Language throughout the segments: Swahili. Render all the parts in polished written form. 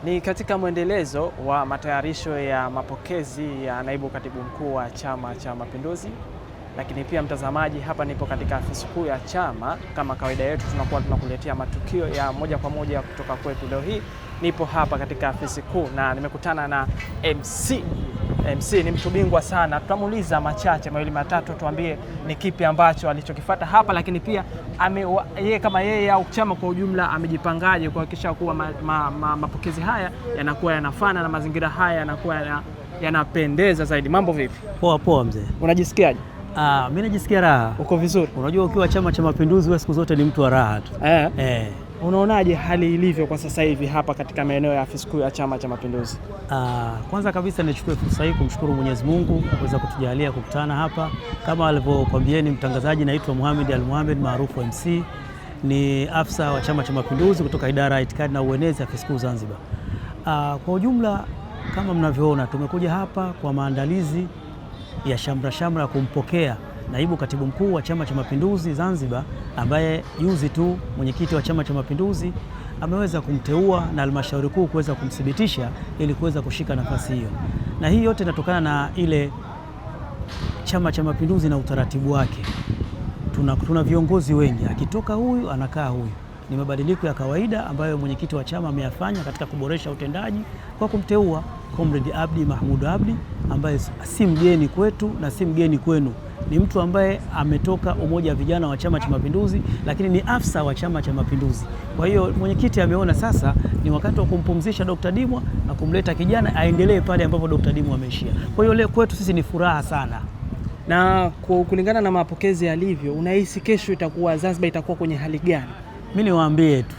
Ni katika mwendelezo wa matayarisho ya mapokezi ya naibu katibu mkuu wa Chama cha Mapinduzi. Lakini pia mtazamaji, hapa nipo katika afisi kuu ya chama. Kama kawaida yetu, tunakuwa tunakuletea matukio ya moja kwa moja kutoka kwetu. Leo hii nipo hapa katika afisi kuu na nimekutana na MC. MC ni mtu bingwa sana, tutamuuliza machache mawili matatu, tuambie ni kipi ambacho alichokifuata hapa, lakini pia yeye kama yeye au chama kwa ujumla amejipangaje kuhakikisha kuwa mapokezi haya yanakuwa yanafana na mazingira haya yanakuwa yanapendeza zaidi. Mambo vipi? Poa poa mzee. Unajisikiaje? Mimi najisikia raha. Uko vizuri? Unajua ukiwa Chama cha Mapinduzi wewe siku zote ni mtu wa raha tu. Unaonaje hali ilivyo kwa sasa hivi hapa katika maeneo ya afisi kuu ya Chama cha Mapinduzi? Kwanza kabisa nichukue fursa hii kumshukuru Mwenyezi Mungu kwa kuweza kutujalia kukutana hapa. Kama alivyokuambieni mtangazaji, naitwa Mohamed Al-Mohamed maarufu MC. Ni afisa wa Chama cha Mapinduzi kutoka idara ya itikadi na uenezi afisi kuu Zanzibar. Kwa ujumla kama mnavyoona tumekuja hapa kwa maandalizi ya shamra ya kumpokea naibu katibu mkuu wa Chama cha Mapinduzi Zanzibar, ambaye juzi tu mwenyekiti wa Chama cha Mapinduzi ameweza kumteua na halmashauri kuu kuweza kumthibitisha ili kuweza kushika nafasi hiyo. Na hii yote inatokana na ile Chama cha Mapinduzi na utaratibu wake. Tuna viongozi wengi, akitoka huyu anakaa huyu. Ni mabadiliko ya kawaida ambayo mwenyekiti wa chama ameyafanya katika kuboresha utendaji kwa kumteua Comrade Abdi Mahmoud Abdi, ambaye si mgeni kwetu na si mgeni kwenu. Ni mtu ambaye ametoka umoja wa vijana wa Chama cha Mapinduzi, lakini ni afisa wa Chama cha Mapinduzi. Kwa hiyo mwenyekiti ameona sasa ni wakati wa kumpumzisha Dr. Dimwa na kumleta kijana aendelee pale ambapo Dr. Dimwa ameishia. Kwa hiyo leo kwetu sisi ni furaha sana. Na kulingana na mapokezi yalivyo, unahisi kesho itakuwa Zanzibar itakuwa kwenye hali gani? Mimi niwaambie tu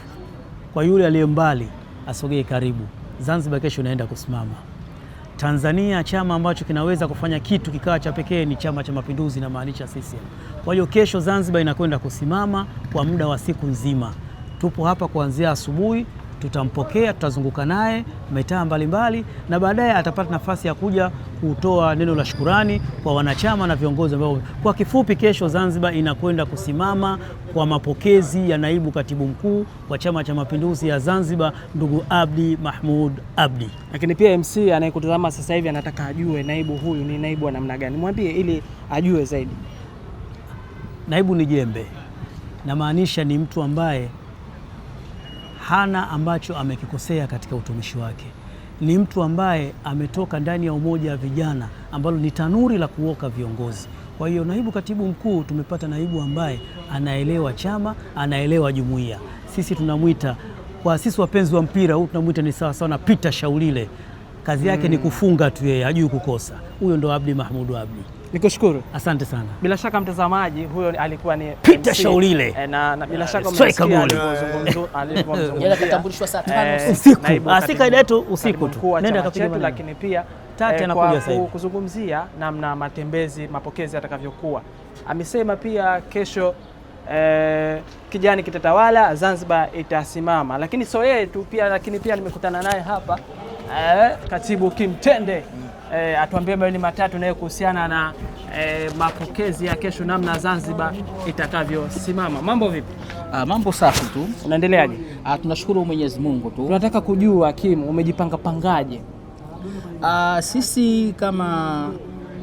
kwa yule aliye mbali asogee karibu. Zanzibar kesho inaenda kusimama. Tanzania, chama ambacho kinaweza kufanya kitu kikawa cha pekee ni Chama cha Mapinduzi, na maanisha CCM. Kwa hiyo kesho Zanzibar inakwenda kusimama kwa muda wa siku nzima. Tupo hapa kuanzia asubuhi, tutampokea, tutazunguka naye mitaa mbalimbali, na baadaye atapata nafasi ya kuja kutoa neno la shukurani kwa wanachama na viongozi ambao. Kwa kifupi, kesho Zanzibar inakwenda kusimama kwa mapokezi ya naibu katibu mkuu wa Chama cha Mapinduzi ya Zanzibar, ndugu Abdi Mahmoud Abdi. Lakini pia MC anayekutazama sasa hivi anataka ajue naibu huyu ni naibu wa namna gani, mwambie ili ajue zaidi. Naibu ni jembe, na maanisha ni mtu ambaye hana ambacho amekikosea katika utumishi wake. Ni mtu ambaye ametoka ndani ya umoja wa vijana ambalo ni tanuri la kuoka viongozi. Kwa hiyo naibu katibu mkuu, tumepata naibu ambaye anaelewa chama, anaelewa jumuiya. Sisi tunamwita, kwa sisi wapenzi wa mpira, huyu tunamwita ni sawa sawa na Peter Shaulile. Kazi yake ni kufunga tu, yeye hajui kukosa. Huyo ndo Abdi Mahmoud Abdi. Nikushukuru. Asante sana. Bila shaka mtazamaji, huyo alikuwa ni Peter Shaulile. Na bila shaka mmesikia alivyozungumza. Katambulishwa saa 5 usiku. Si kaida yetu usiku tu. Nenda kapiga, lakini pia Tati anakuja sasa hivi kuzungumzia namna mapokezi atakavyokuwa. Amesema pia kesho kijani kitatawala, Zanzibar itasimama. Lakini sio yeye tu pia, lakini pia nimekutana naye hapa Katibu Kimtende. Atuambie mawili matatu naye kuhusiana na mapokezi ya kesho, namna Zanzibar itakavyosimama. Mambo vipi? Mambo safi tu. Unaendeleaje? Tunashukuru Mwenyezi Mungu tu. Tunataka kujua Kim, umejipanga pangaje? Sisi kama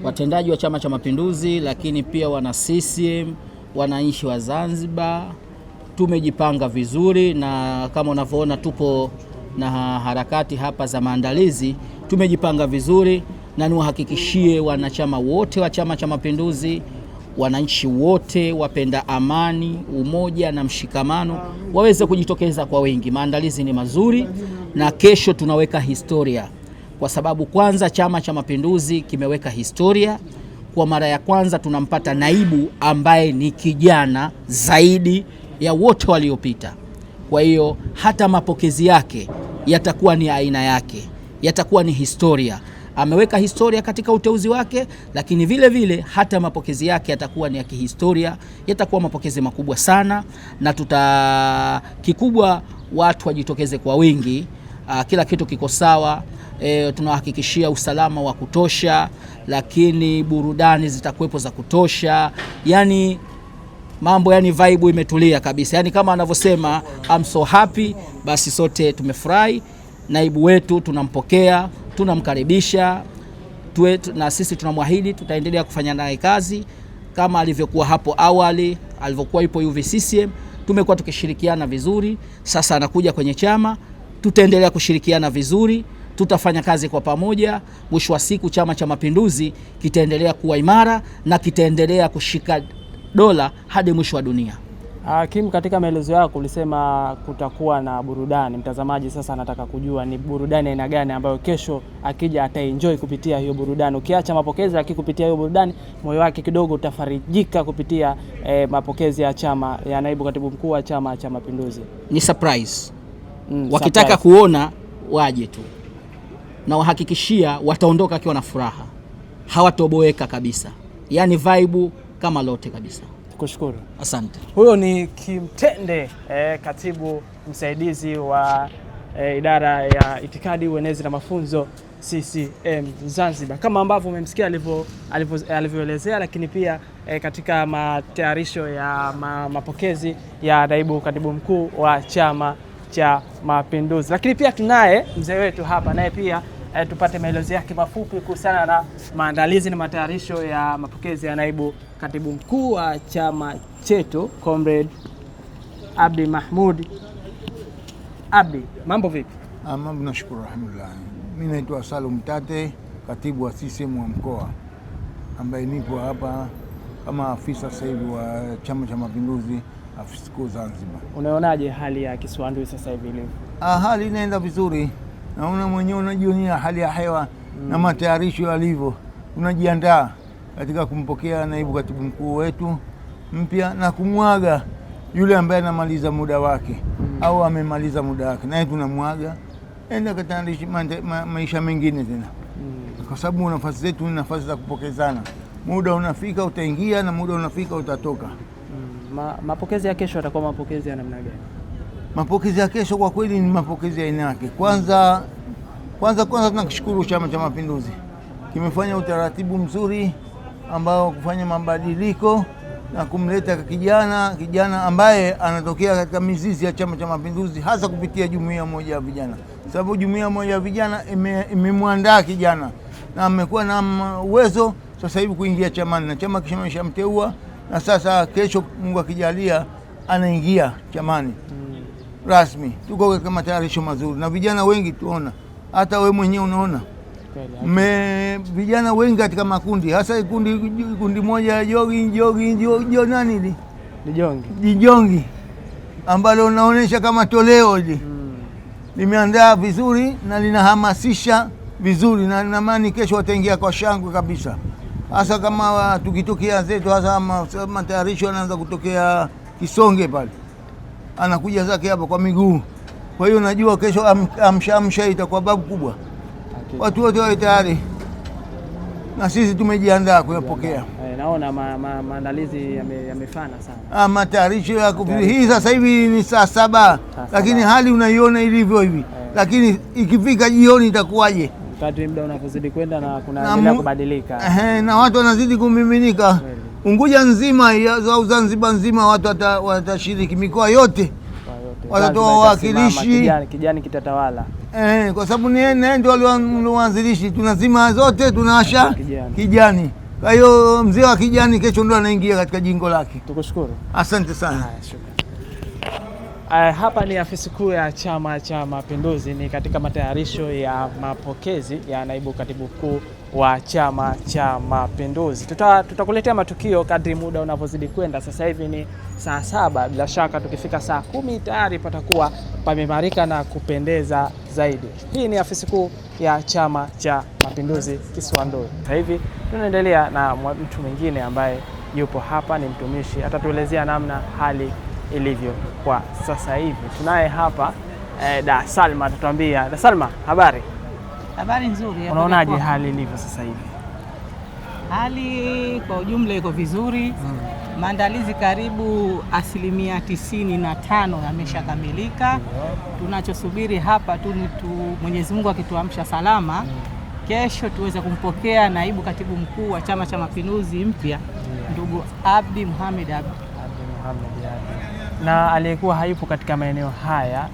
watendaji wa Chama cha Mapinduzi, lakini pia wana CCM, wananchi wa Zanzibar, tumejipanga vizuri, na kama unavyoona tupo na harakati hapa za maandalizi. Tumejipanga vizuri, na niwahakikishie wanachama wote wa Chama cha Mapinduzi, wananchi wote wapenda amani, umoja na mshikamano waweze kujitokeza kwa wingi. Maandalizi ni mazuri, na kesho tunaweka historia, kwa sababu kwanza Chama cha Mapinduzi kimeweka historia. Kwa mara ya kwanza tunampata naibu ambaye ni kijana zaidi ya wote waliopita. Kwa hiyo hata mapokezi yake yatakuwa ni aina yake, yatakuwa ni historia. Ameweka historia katika uteuzi wake, lakini vile vile hata mapokezi yake yatakuwa ni ya kihistoria, yatakuwa mapokezi makubwa sana, na kikubwa watu wajitokeze kwa wingi. Kila kitu kiko sawa, tunahakikishia usalama wa kutosha, lakini burudani zitakuwepo za kutosha. Yani mambo, yani vibe imetulia kabisa. Yani kama anavyosema I'm so happy, basi sote tumefurahi. naibu wetu tunampokea, tunamkaribisha, na sisi tunamwahidi tutaendelea kufanya naye kazi kama alivyokuwa hapo awali, alivyokuwa ipo UVCCM. Tumekuwa tukishirikiana vizuri, sasa anakuja kwenye chama, tutaendelea kushirikiana vizuri, tutafanya kazi kwa pamoja. Mwisho wa siku Chama cha Mapinduzi kitaendelea kuwa imara na kitaendelea kushika dola hadi mwisho wa dunia. Kim, katika maelezo yako ulisema kutakuwa na burudani. Mtazamaji sasa anataka kujua ni burudani aina gani ambayo kesho akija ataenjoy kupitia hiyo burudani. Ukiacha mapokezi, akikupitia hiyo burudani moyo wake kidogo utafarijika kupitia mapokezi ya chama ya naibu katibu mkuu wa Chama cha Mapinduzi. Ni surprise. Wakitaka kuona waje tu, na wahakikishia wataondoka akiwa na furaha, hawatoboeka kabisa, yani vibe kama lote kabisa. Kushukuru. Asante. Huyo ni Kim Tende, katibu msaidizi wa idara ya itikadi, uenezi na mafunzo CCM Zanzibar. Kama ambavyo umemsikia alivyoelezea, lakini pia katika matayarisho ya mapokezi ya naibu katibu mkuu wa Chama cha Mapinduzi. Lakini pia tunaye mzee wetu hapa, naye pia tupate maelezo yake mafupi kuhusiana na maandalizi na matayarisho ya mapokezi ya naibu katibu mkuu wa chama chetu, Comrade Abdi Mahmud. Abdi, mambo vipi? Mambo, nashukuru alhamdulillah. Mimi naitwa Salum Tate, katibu wa CCM wa mkoa, ambaye nipo hapa kama afisa sasa hivi wa Chama cha Mapinduzi afisi kuu Zanzibar. Unaonaje hali ya Kiswandui sasa hivi ilivyo? Hali inaenda vizuri. Naona mwenyewe unajionia hali ya hewa na matayarisho yalivyo. Unajiandaa katika kumpokea naibu katibu mkuu wetu mpya na kumwaga yule ambaye anamaliza muda wake au amemaliza muda wake, naye tunamwaga enda katandisha maisha mengine tena, kwa sababu nafasi zetu ni nafasi za kupokezana. Muda unafika utaingia na muda unafika utatoka. Mapokezi ya kesho atakuwa mapokezi ya namna gani? Mapokezi ya kesho kwa kweli ni mapokezi ya aina yake. Kwanza tunakishukuru Chama cha Mapinduzi, kimefanya utaratibu mzuri ambao kufanya mabadiliko na kumleta kijana ambaye anatokea katika mizizi ya Chama cha Mapinduzi, hasa kupitia jumuiya moja ya vijana, sababu jumuiya moja ya vijana imemwandaa kijana na amekuwa na uwezo sasa hivi kuingia chamani, na chama kishamteua, na sasa kesho Mungu akijalia anaingia chamani rasmi. Tuko katika matayarisho mazuri na vijana wengi tuona, hata we mwenyewe unaona vijana wengi katika makundi, hasa kundi moja Jongi ambalo unaonesha kama toleo limeandaa vizuri na linahamasisha vizuri, na naamini kesho wataingia kwa shangwe kabisa, hasa kama tukitokea zetu, hasa matayarisho anaanza kutokea Kisonge pale, anakuja zake hapa kwa miguu. Kwa hiyo najua kesho amsha itakuwa babu kubwa. Watu wote wawe tayari na sisi tumejiandaa kuyapokea. Naona maandalizi yamefana sana. Matayarisho yako hii sasa hivi ni saa 7, lakini hali unaiona ilivyo hivi. Lakini ikifika jioni itakuwaje? Kadri muda unapozidi kwenda na kunaendelea kubadilika. Na watu wanazidi kumiminika. Unguja nzima au Zanzibar nzima watu watashiriki, mikoa yote watatoa wawakilishi, kijani kitatawala. Kwa sababu ndio walioanzilishi, tunazima zote tunawasha kijani. Kwa hiyo mzee wa kijani kesho ndo anaingia katika jingo lake. Tukushukuru. Asante sana. Hapa ni afisi kuu ya Chama cha Mapinduzi, ni katika matayarisho ya mapokezi ya naibu katibu mkuu wa Chama cha Mapinduzi. Tutakuletea matukio kadri muda unavyozidi kwenda. Sasa hivi ni saa 7, bila shaka tukifika saa 10 tayari patakuwa pameimarika na kupendeza zaidi. Hii ni afisi kuu ya Chama cha Mapinduzi Kiswandui. Sasa hivi tunaendelea na mtu mwingine ambaye yupo hapa, ni mtumishi, atatuelezea namna hali ilivyo kwa sasa hivi. Tunaye hapa Da Salma, atatuambia. Da Salma, habari? Habari nzuri. Unaonaje hali ilivyo sasa hivi? Hali kwa ujumla iko vizuri. Maandalizi karibu 95% yameshakamilika. Tunachosubiri hapa tu ni Mwenyezi Mungu akituamsha salama, kesho tuweze kumpokea naibu katibu mkuu wa Chama cha Mapinduzi mpya, ndugu Abdi Muhammad Abdi. Na aliyekuwa hayupo katika maeneo haya,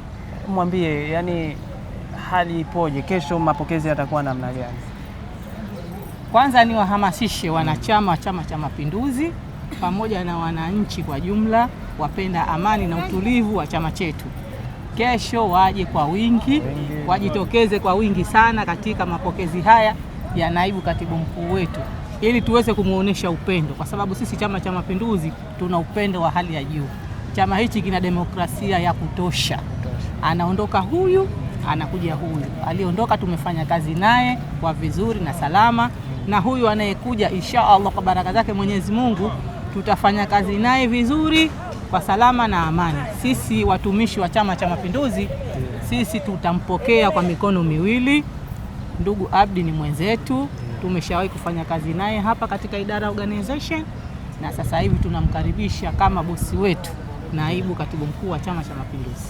mwambie yani hali ipoje? Kesho mapokezi yatakuwa namna gani? Kwanza ni wahamasishe wanachama wa Chama cha Mapinduzi pamoja na wananchi kwa jumla wapenda amani na utulivu wa chama chetu. Kesho waje kwa wingi, wajitokeze kwa wingi sana katika mapokezi haya ya naibu katibu mkuu wetu, ili tuweze kumuonesha upendo, kwa sababu sisi Chama cha Mapinduzi tuna upendo wa hali ya juu. Chama hichi kina demokrasia ya kutosha. Anaondoka huyu, anakuja huyu. Aliondoka tumefanya kazi naye kwa vizuri na salama, na huyu anayekuja insha Allah kwa baraka zake Mwenyezi Mungu tutafanya kazi naye vizuri kwa salama na amani. Sisi watumishi wa Chama cha Mapinduzi, sisi tutampokea kwa mikono miwili. Ndugu Abdi ni mwenzetu, tumeshawahi kufanya kazi naye hapa katika idara organization, na sasa hivi tunamkaribisha kama bosi wetu, naibu katibu mkuu wa Chama cha Mapinduzi.